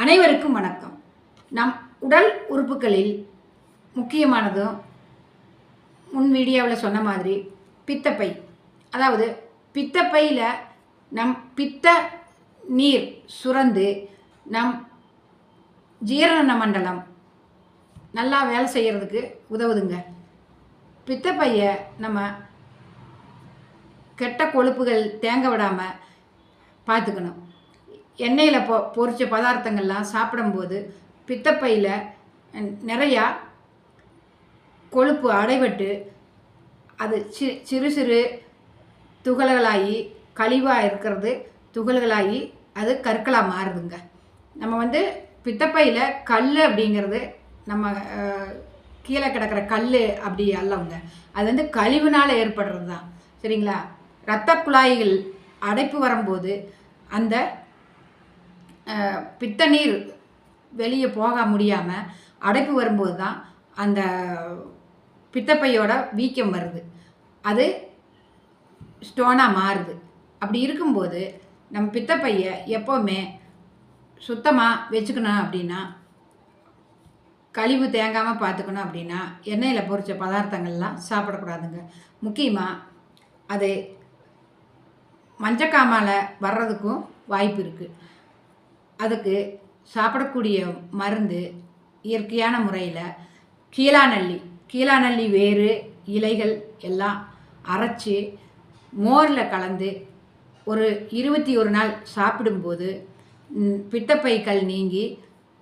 அனைவருக்கும் வணக்கம். நம் உடல் உறுப்புகளில் முக்கியமானதும் முன் வீடியோவில் சொன்ன மாதிரி பித்தப்பை. அதாவது பித்தப்பையில் நம் பித்த நீர் சுரந்து நம் ஜீரண மண்டலம் நல்லா வேலை செய்கிறதுக்கு உதவுதுங்க. பித்தப்பையை நம்ம கெட்ட கொழுப்புகள் தேங்க விடாமல் பார்த்துக்கணும். எண்ணெயில் பொரிச்ச பதார்த்தங்கள்லாம் சாப்பிடும்போது பித்தப்பையில் நிறையா கொழுப்பு அடைபட்டு அது சிறு சிறு துகள்களாகி கழிவாக இருக்கிறது துகள்களாகி அது கற்களாக மாறுதுங்க. நம்ம பித்தப்பையில் கல் அப்படிங்கிறது நம்ம கீழே கிடக்கிற கல் அப்படி அல்லவங்க. அது கழிவுனால் ஏற்படுறது தான். சரிங்களா? இரத்த குழாய்கள் அடைப்பு வரும்போது அந்த பித்த நீர் வெளியே போக முடியாமல் அடைப்பு வரும்போது தான் அந்த பித்தப்பையோட வீக்கம் வருது. அது ஸ்டோனாக மாறுது. அப்படி இருக்கும்போது நம்ம பித்தப்பையை எப்போவுமே சுத்தமாக வச்சுக்கணும். அப்படின்னா கழிவு தேங்காமல் பார்த்துக்கணும். அப்படின்னா எண்ணெயில் பொரிச்ச பதார்த்தங்கள்லாம் சாப்பிடக்கூடாதுங்க. முக்கியமாக அது மஞ்சக்காமால் வர்றதுக்கும் வாய்ப்பு இருக்குது. அதுக்கு சாப்பிடக்கூடிய மருந்து இயற்கையான முறையில் கீழாநெல்லி வேறு இலைகள் எல்லாம் அரைச்சி மோரில் கலந்து ஒரு 21 நாள் சாப்பிடும்போது பித்தப்பைகள் நீங்கி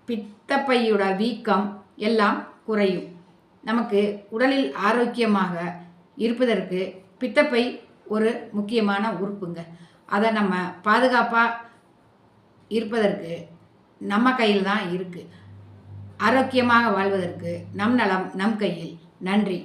பித்தப்பையோட வீக்கம் எல்லாம் குறையும். நமக்கு உடலில் ஆரோக்கியமாக இருப்பதற்கு பித்தப்பை ஒரு முக்கியமான உறுப்புங்க. அதை நம்ம பாதுகாப்பாக இருப்பதற்கு நம்ம கையில் தான் இருக்குது. ஆரோக்கியமாக வாழ்வதற்கு நம் நலம் நம் கையில். நன்றி.